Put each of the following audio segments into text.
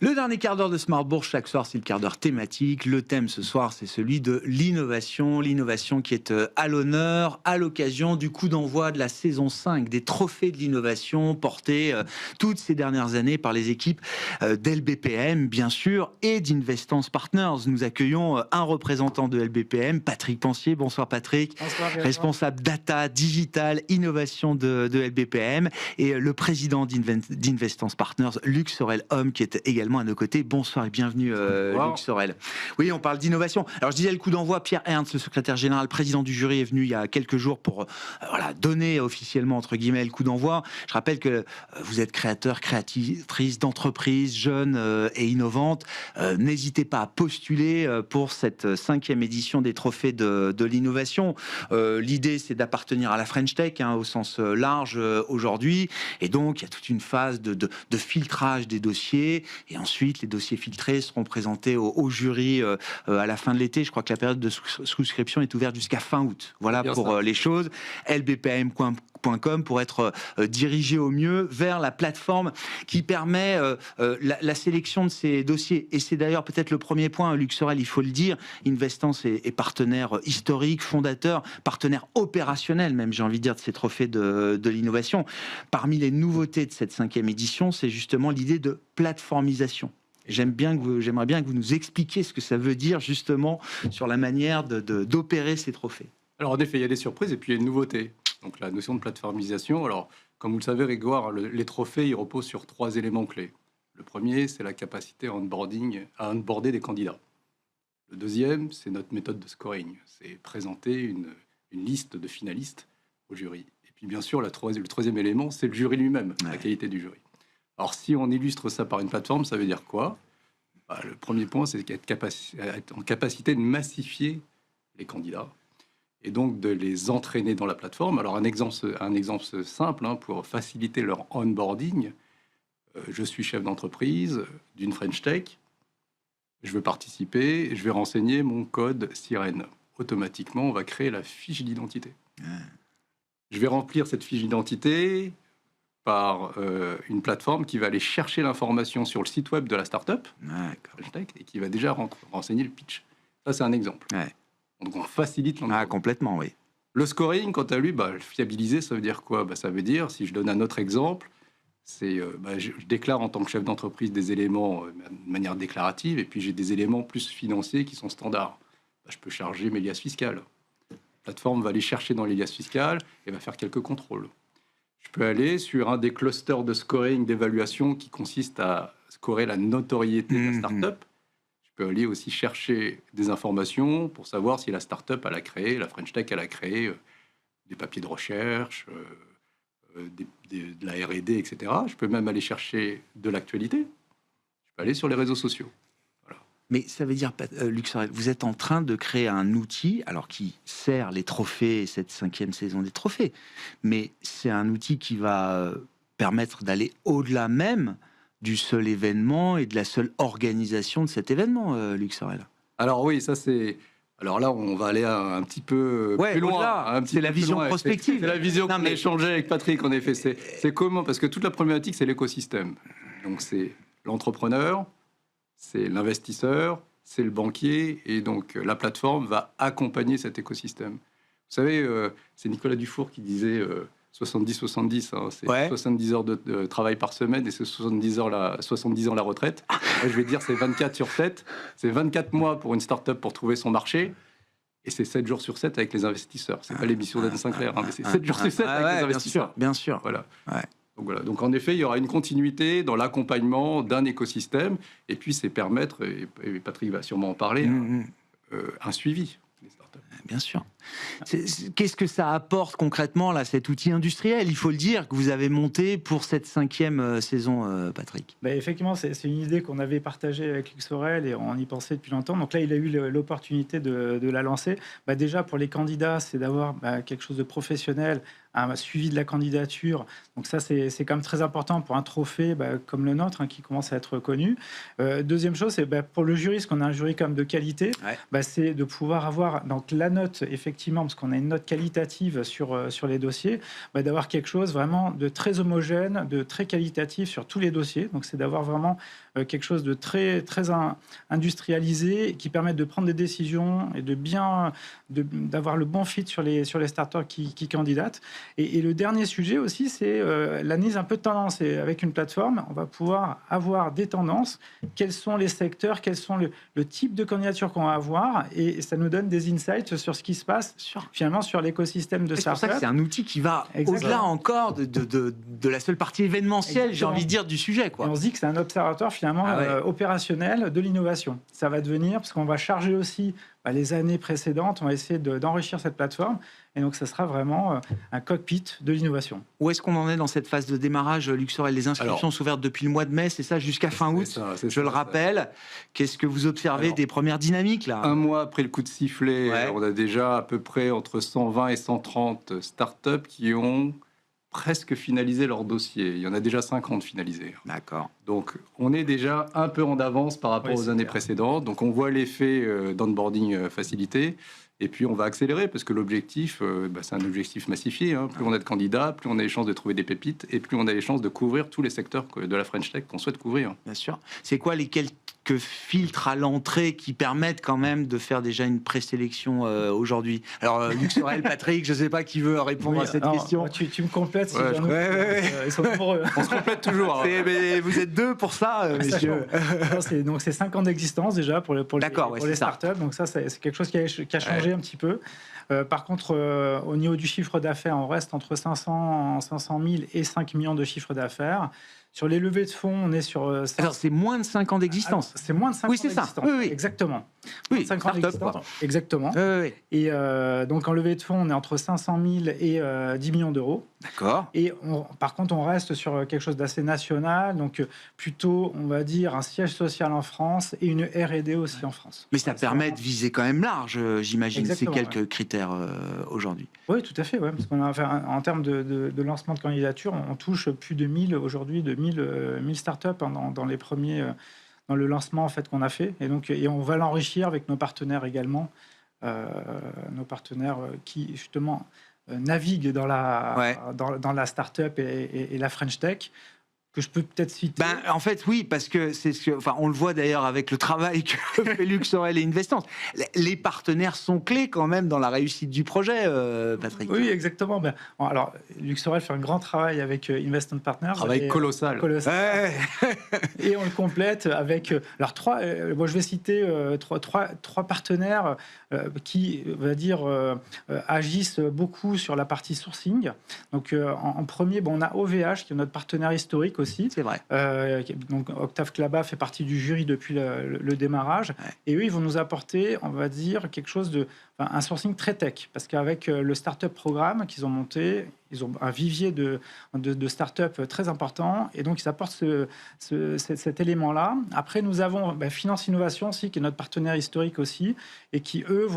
Le dernier quart d'heure de Smart Bourse, chaque soir, c'est le quart d'heure thématique. Le thème ce soir, c'est celui de l'innovation. L'innovation qui est à l'honneur, à l'occasion du coup d'envoi de la saison 5 des trophées de l'innovation portés toutes ces dernières années par les équipes d'LBPM, bien sûr, et d'Investance Partners. Nous accueillons un représentant de LBPM, Patrick Pensier. Bonsoir Patrick. Bonsoir, responsable data, digital, innovation de LBPM, et le président d'Investance Partners, Luc Sorel-Homme, qui est également à nos côtés. Bonsoir et bienvenue Luc Sorel. Oui, on parle d'innovation. Alors je disais le coup d'envoi, Pierre Ernst, le secrétaire général, président du jury, est venu il y a quelques jours pour donner officiellement, entre guillemets, le coup d'envoi. Je rappelle que vous êtes créateur, créatrice d'entreprises jeunes et innovantes. N'hésitez pas à postuler pour cette 5e édition des trophées de l'innovation. L'idée, c'est d'appartenir à la French Tech, au sens large aujourd'hui. Et donc, il y a toute une phase de filtrage des dossiers. Et ensuite, les dossiers filtrés seront présentés au jury à la fin de l'été. Je crois que la période de souscription est ouverte jusqu'à fin août. Voilà pour les choses. lbpm.com pour être dirigé au mieux vers la plateforme qui permet la sélection de ces dossiers. Et c'est d'ailleurs peut-être le premier point, Luc Sorel, il faut le dire. Investance est partenaire historique, fondateur, partenaire opérationnel même, j'ai envie de dire, de ces trophées de l'innovation. Parmi les nouveautés de cette 5e édition, c'est justement l'idée de plateformisation. J'aimerais bien que vous nous expliquiez ce que ça veut dire justement sur la manière d'opérer ces trophées. Alors en effet, il y a des surprises et puis il y a une nouveauté. Donc la notion de plateformisation. Alors, comme vous le savez, Grégoire, les trophées, ils reposent sur 3 éléments clés. Le premier, c'est la capacité à onboarder des candidats. Le deuxième, c'est notre méthode de scoring. C'est présenter une liste de finalistes au jury. Et puis bien sûr, le troisième élément, c'est le jury lui-même, la qualité du jury. Alors si on illustre ça par une plateforme, ça veut dire quoi ? Le premier point, c'est être en capacité de massifier les candidats et donc de les entraîner dans la plateforme. Alors un exemple simple pour faciliter leur onboarding. Je suis chef d'entreprise d'une French Tech. Je veux participer, je vais renseigner mon code Sirène. Automatiquement, on va créer la fiche d'identité. Je vais remplir cette fiche d'identité par une plateforme qui va aller chercher l'information sur le site web de la start-up et qui va déjà renseigner le pitch. Ça, c'est un exemple. Donc, on facilite l'onboarding. Complètement, oui. Le scoring, quant à lui, fiabiliser, ça veut dire quoi ? Ça veut dire, si je donne un autre exemple, c'est je déclare en tant que chef d'entreprise des éléments de manière déclarative, et puis j'ai des éléments plus financiers qui sont standards. Je peux charger mes liasses fiscales. La plateforme va aller chercher dans les liasses fiscales et va faire quelques contrôles. Je peux aller sur un des clusters de scoring, d'évaluation, qui consiste à scorer la notoriété de la start-up. Je peux aller aussi chercher des informations pour savoir si la start-up elle a créé, la French Tech elle a créé des papiers de recherche, de la R&D, etc. Je peux même aller chercher de l'actualité. Je peux aller sur les réseaux sociaux. Voilà. Mais ça veut dire, Luc Sorel, vous êtes en train de créer un outil, alors qui sert les trophées, cette 5e saison des trophées, mais c'est un outil qui va permettre d'aller au-delà même du seul événement et de la seule organisation de cet événement, Luc Sorel. Alors oui, ça c'est... Alors là, on va aller un petit peu plus loin. C'est la vision prospective. C'est la vision qu'on a échangée avec Patrick, en effet. C'est comment ? Parce que toute la problématique, c'est l'écosystème. Donc c'est l'entrepreneur, c'est l'investisseur, c'est le banquier, et donc la plateforme va accompagner cet écosystème. Vous savez, c'est Nicolas Dufour qui disait 70-70, c'est 70 heures de travail par semaine et c'est 70 ans la retraite. Moi, je vais dire c'est 24 sur 7, c'est 24 mois pour une start-up pour trouver son marché, et c'est 7 jours sur 7 avec les investisseurs. C'est pas l'émission d'Anne Sinclair, mais c'est 7 jours sur 7 avec les investisseurs. Bien sûr. Voilà. Donc en effet, il y aura une continuité dans l'accompagnement d'un écosystème, et puis c'est permettre, et Patrick va sûrement en parler, un suivi des startups. Bien sûr. Qu'est-ce que ça apporte concrètement, là, cet outil industriel, il faut le dire, que vous avez monté pour cette 5e saison, Patrick ? Effectivement, c'est une idée qu'on avait partagée avec Luc Sorel et on y pensait depuis longtemps. Donc là, il a eu l'opportunité de la lancer. Déjà, pour les candidats, c'est d'avoir quelque chose de professionnel, un suivi de la candidature. Donc ça, c'est quand même très important pour un trophée comme le nôtre, qui commence à être connu. Deuxième chose, c'est pour le jury, parce qu'on a un jury quand même de qualité, c'est de pouvoir avoir donc, la note, effectivement, parce qu'on a une note qualitative sur les dossiers, d'avoir quelque chose vraiment de très homogène, de très qualitatif sur tous les dossiers. Donc c'est d'avoir vraiment quelque chose de très, très industrialisé qui permette de prendre des décisions et d'avoir le bon fit sur les startups qui candidatent. Et le dernier sujet aussi, c'est l'analyse un peu de tendance. Et avec une plateforme, on va pouvoir avoir des tendances, quels sont les secteurs, quels sont le type de candidature qu'on va avoir, et ça nous donne des insights sur ce qui se passe finalement sur l'écosystème de startups. C'est pour ça que c'est un outil qui va au-delà encore de la seule partie événementielle, j'ai envie de dire, du sujet, quoi. Et on se dit que c'est un observatoire finalement opérationnel de l'innovation. Ça va devenir, parce qu'on va charger aussi les années précédentes, on va essayer d'enrichir cette plateforme, et donc ça sera vraiment un cockpit de l'innovation. Où est-ce qu'on en est dans cette phase de démarrage, Luxorel? Les inscriptions sont ouvertes depuis le mois de mai, c'est ça, jusqu'à fin août, je le rappelle. Qu'est-ce que vous observez des premières dynamiques, là? Un mois après le coup de sifflet, on a déjà à peu près entre 120 et 130 startups qui ont presque finalisé leur dossier. Il y en a déjà 50 finalisés. D'accord. Donc, on est déjà un peu en avance par rapport aux années précédentes. Donc, on voit l'effet d'onboarding facilité. Et puis, on va accélérer parce que l'objectif, c'est un objectif massifié. Plus on a de candidats, plus on a les chances de trouver des pépites et plus on a les chances de couvrir tous les secteurs de la French Tech qu'on souhaite couvrir. Bien sûr. C'est quoi les quelques filtres à l'entrée qui permettent quand même de faire déjà une présélection aujourd'hui? Alors, Luxorel, Patrick, je ne sais pas qui veut répondre à cette question. Tu me complètes. Ils sont nombreux. On se complète toujours. Mais vous êtes deux pour ça, messieurs. Donc, c'est 5 ans d'existence déjà pour les startups. Donc, ça, c'est quelque chose qui a changé un petit peu. Par contre, au niveau du chiffre d'affaires, on reste entre 500 000 et 5 millions de chiffre d'affaires. Sur les levées de fonds, on est sur... Alors, c'est moins de 5 ans d'existence. C'est moins de 5 ans d'existence. Oui. Exactement. Oui, 5 ans d'existence. Exactement. Oui. Et donc, en levée de fonds, on est entre 500 000 et 10 millions d'euros. D'accord. Et par contre, on reste sur quelque chose d'assez national. Donc, plutôt, on va dire, un siège social en France et une R&D aussi en France. Mais ça permet de viser quand même large, j'imagine. Exactement, ces quelques critères aujourd'hui. Oui, tout à fait. Parce qu'on a, en termes de lancement de candidature, on touche plus de 1000 aujourd'hui, de 1000 startups dans les premiers, dans le lancement en fait qu'on a fait. Et on va l'enrichir avec nos partenaires également, nos partenaires qui justement naviguent dans la startup et la French Tech. Que je peux peut-être citer. En fait, oui, parce que on le voit d'ailleurs avec le travail que fait Luxorel et Investance. Les partenaires sont clés quand même dans la réussite du projet, Patrick. Oui, exactement. Alors, Luxorel fait un grand travail avec Investment Partners. Travail colossal. Ouais. Et on le complète avec... Alors, je vais citer trois partenaires qui, on va dire, agissent beaucoup sur la partie sourcing. Donc, en premier, on a OVH, qui est notre partenaire historique aussi. C'est vrai. Donc Octave Klaba fait partie du jury depuis le démarrage. Ouais. Et eux, ils vont nous apporter, on va dire, quelque chose un sourcing très tech. Parce qu'avec le Startup Programme qu'ils ont monté, ils ont un vivier de start-up très important. Et donc, ils apportent cet élément-là. Après, nous avons Finance Innovation aussi, qui est notre partenaire historique aussi, et qui, eux,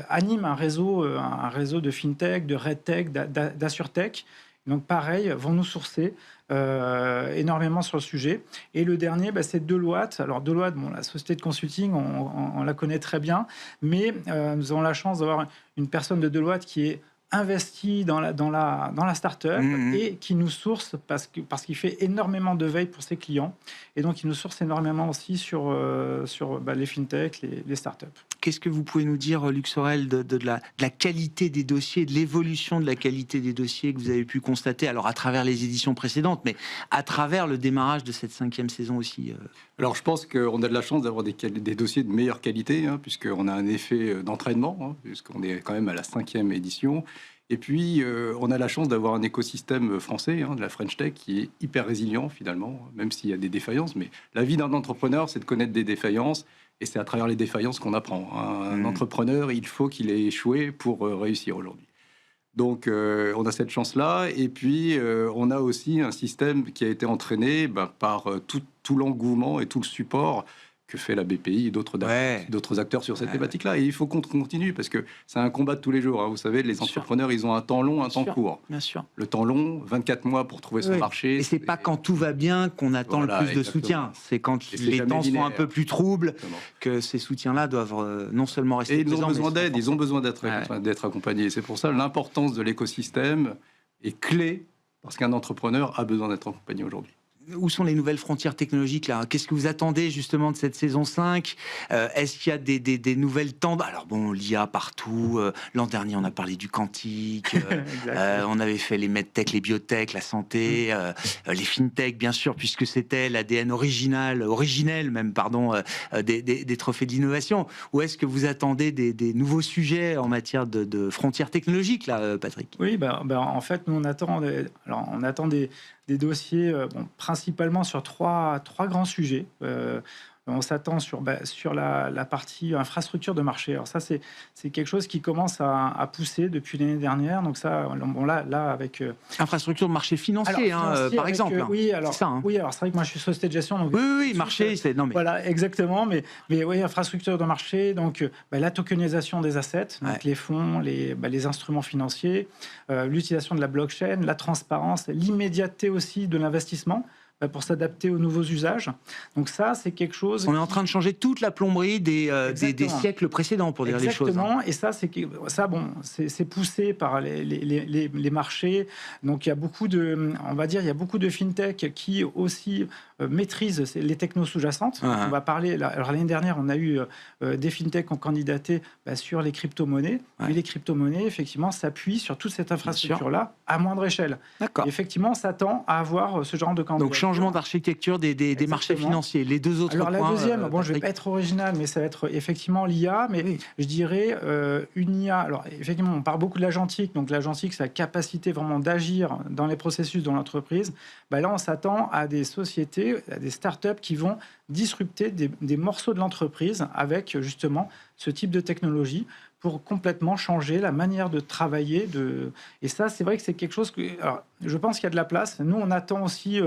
animent un réseau de FinTech, de RedTech, d'AssureTech. Donc, pareil, vont nous sourcer énormément sur le sujet. Et le dernier, c'est Deloitte. Alors, Deloitte, la société de consulting, on la connaît très bien, mais nous avons la chance d'avoir une personne de Deloitte qui est investi dans la start-up et qui nous source parce qu'il fait énormément de veille pour ses clients. Et donc, il nous source énormément aussi sur les fintech, les start-up. Qu'est-ce que vous pouvez nous dire, Luxorel, de la qualité des dossiers, de l'évolution de la qualité des dossiers que vous avez pu constater, alors à travers les éditions précédentes, mais à travers le démarrage de cette 5e saison aussi Alors, je pense qu'on a de la chance d'avoir des dossiers de meilleure qualité, puisqu'on a un effet d'entraînement, puisqu'on est quand même à la 5e édition. Et puis, on a la chance d'avoir un écosystème français, de la French Tech, qui est hyper résilient, finalement, même s'il y a des défaillances. Mais la vie d'un entrepreneur, c'est de connaître des défaillances. Et c'est à travers les défaillances qu'on apprend. Un entrepreneur, il faut qu'il ait échoué pour réussir aujourd'hui. Donc, on a cette chance-là. Et puis, on a aussi un système qui a été entraîné par tout l'engouement et tout le support que fait la BPI et d'autres acteurs sur cette thématique-là. Et il faut qu'on continue, parce que c'est un combat de tous les jours. Vous savez, les entrepreneurs, ils ont un temps long, un temps court. Bien sûr. Le temps long, 24 mois pour trouver son marché. Et c'est pas quand tout va bien qu'on attend le plus de soutien. C'est quand les temps sont un peu plus troubles que ces soutiens-là doivent non seulement rester présents. Et ils ont besoin d'aide, ils ont besoin d'être accompagnés. C'est pour ça l'importance de l'écosystème est clé, parce qu'un entrepreneur a besoin d'être accompagné aujourd'hui. où sont les nouvelles frontières technologiques là? Qu'est-ce que vous attendez justement de cette saison 5? Est-ce qu'il y a des nouvelles tendances? Alors bon, l'IA partout. L'an dernier, on a parlé du quantique. On avait fait les medtech, les biotech, la santé, les fintech, bien sûr, puisque c'était l'ADN originel même, pardon, des trophées de l'innovation. Ou est-ce que vous attendez des nouveaux sujets en matière de frontières technologiques là, Patrick? Oui, en fait, nous on attend des dossiers, principalement sur trois grands sujets. On s'attend sur la partie infrastructure de marché. Alors ça, c'est quelque chose qui commence à pousser depuis l'année dernière. Donc ça, là avec... Infrastructure de marché financier, par exemple. Oui, alors c'est ça, oui, alors c'est vrai que moi je suis société de gestion. Donc oui, marché, c'est... Non, mais... Voilà, exactement. Mais oui, infrastructure de marché, donc la tokenisation des assets, donc les fonds, les instruments financiers, l'utilisation de la blockchain, la transparence, l'immédiateté aussi de l'investissement, pour s'adapter aux nouveaux usages. Donc ça, c'est quelque chose... On est en train de changer toute la plomberie des siècles précédents, pour dire les choses. Exactement, et c'est poussé par les marchés. Donc il y a beaucoup de fintech qui aussi maîtrisent les technos sous-jacentes. On va parler... Alors l'année dernière, on a eu des fintech qui ont candidaté sur les crypto-monnaies. Mais les crypto-monnaies, effectivement, s'appuient sur toute cette infrastructure-là à moindre échelle. D'accord. Et effectivement, on s'attend à avoir ce genre de candidature. Donc changement d'architecture des marchés financiers. Les deux autres points... Alors la deuxième, je ne vais pas être original, mais ça va être effectivement l'IA, mais je dirais une IA... Alors effectivement, on parle beaucoup de l'agentique, donc l'agentique, c'est la capacité vraiment d'agir dans les processus dans l'entreprise. Là, on s'attend à des sociétés, à des startups qui vont disrupter des morceaux de l'entreprise avec justement ce type de technologie pour complètement changer la manière de travailler. Et ça, c'est vrai que c'est quelque chose que... Alors, je pense qu'il y a de la place. Nous, on attend aussi...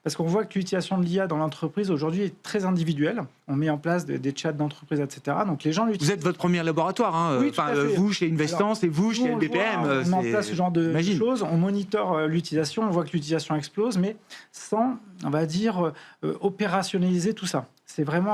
parce qu'on voit que l'utilisation de l'IA dans l'entreprise, aujourd'hui, est très individuelle. On met en place des chats d'entreprise, etc. Donc, les gens l'utilisent. Vous êtes votre premier laboratoire, Oui, vous, chez Investance, et vous, chez LBPM. On met en place ce genre de choses. On monitore l'utilisation. On voit que l'utilisation explose, mais sans, on va dire, opérationnaliser tout ça.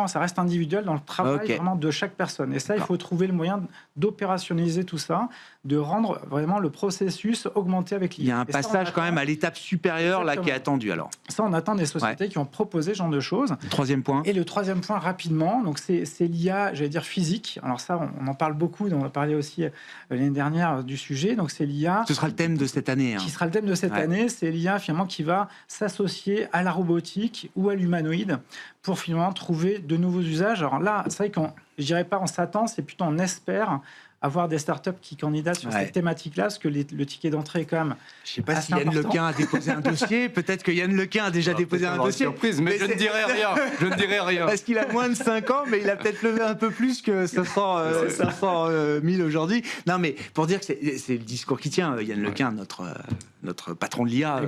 Ça reste individuel dans le travail vraiment de chaque personne. Et ça, il faut trouver le moyen d'opérationnaliser tout ça, de rendre vraiment le processus augmenté avec l'IA. Il y a un passage quand même à l'étape supérieure là, qui est attendu alors. Ça, on attend des sociétés qui ont proposé ce genre de choses. Troisième point. Et le troisième point, rapidement, donc c'est l'IA, j'allais dire physique. Alors ça, on en parle beaucoup, on a parlé aussi l'année dernière du sujet. Donc c'est l'IA... Ce sera le thème de cette année. Qui sera le thème de cette année. C'est l'IA finalement qui va s'associer à la robotique ou à l'humanoïde pour finalement trouver de nouveaux usages. Alors là, c'est vrai qu'on, je dirais pas on s'attend, c'est plutôt on espère avoir des startups qui candidatent sur cette thématique-là, parce que le ticket d'entrée est quand même... Je ne sais pas si Yann Lequin a déposé un dossier. Peut-être que Yann Lequin a déjà déposé un dossier. Surprise, mais je ne dirai rien. Je ne dirai rien. Parce qu'il a moins de 5 ans, mais il a peut-être levé un peu plus que 500 000 aujourd'hui. Non, mais pour dire que c'est le discours qui tient. Yann Lequin, notre patron de l'IA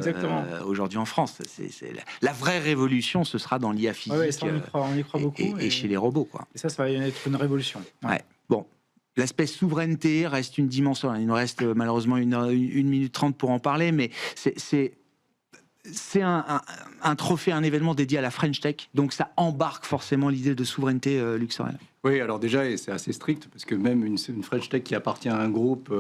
aujourd'hui en France. C'est la vraie révolution, ce sera dans l'IA physique. Oui, on y croit beaucoup. Et chez les robots, quoi. Et ça va être une révolution. Ouais. Bon. L'aspect souveraineté reste une dimension. Il nous reste malheureusement 1 minute 30 pour en parler, mais c'est un trophée, un événement dédié à la French Tech. Donc ça embarque forcément l'idée de souveraineté, Luc Sorel. Oui, alors déjà, c'est assez strict, parce que même une French Tech qui appartient à un groupe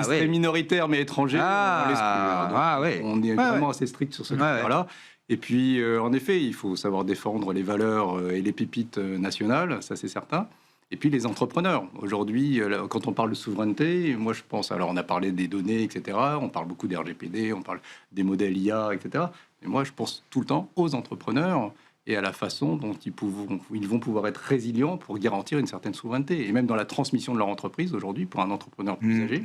très minoritaire mais étranger, on est vraiment assez strict sur ce critère-là. Et puis, en effet, il faut savoir défendre les valeurs et les pépites nationales, ça c'est certain. Et puis les entrepreneurs. Aujourd'hui, quand on parle de souveraineté, moi je pense, alors on a parlé des données, etc. On parle beaucoup des RGPD, on parle des modèles IA, etc. Mais moi je pense tout le temps aux entrepreneurs et à la façon dont ils vont pouvoir être résilients pour garantir une certaine souveraineté. Et même dans la transmission de leur entreprise, aujourd'hui, pour un entrepreneur plus âgé,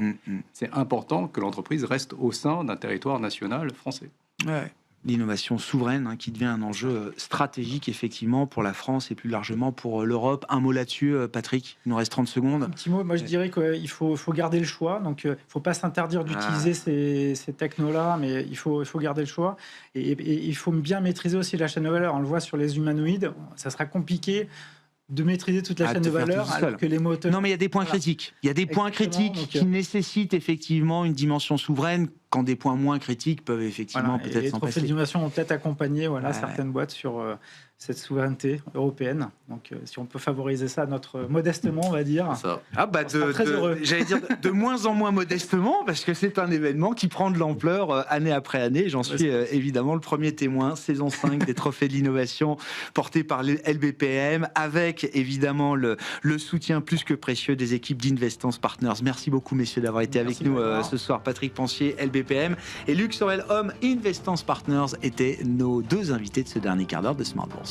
c'est important que l'entreprise reste au sein d'un territoire national français. Ouais. L'innovation souveraine qui devient un enjeu stratégique effectivement pour la France et plus largement pour l'Europe. Un mot là-dessus, Patrick, il nous reste 30 secondes. Un petit mot, moi je dirais qu'il faut garder le choix, donc il ne faut pas s'interdire d'utiliser ces technos-là, mais il faut garder le choix et il faut bien maîtriser aussi la chaîne de valeur. On le voit sur les humanoïdes, ça sera compliqué de maîtriser toute la chaîne de valeur alors que les moteurs... Non, mais il y a des points critiques. Il y a des points critiques qui nécessitent effectivement une dimension souveraine quand des points moins critiques peuvent effectivement Voilà. Et peut-être les s'en trophées passer. d'innovation ont peut-être accompagné Ouais. certaines boîtes sur cette souveraineté européenne. Donc, si on peut favoriser ça modestement, on va dire. Ça. Ah bah On sera très heureux. j'allais dire de moins en moins modestement, parce que c'est un événement qui prend de l'ampleur année après année. J'en suis évidemment le premier témoin. Saison 5 des trophées de l'innovation portés par le LBPM, avec évidemment le soutien plus que précieux des équipes d'Investance Partners. Merci beaucoup messieurs d'avoir été avec nous ce soir. Patrick Pensier, LBPM, et Luc Sorel-Homme, Investance Partners, étaient nos deux invités de ce dernier quart d'heure de Smart Bourse.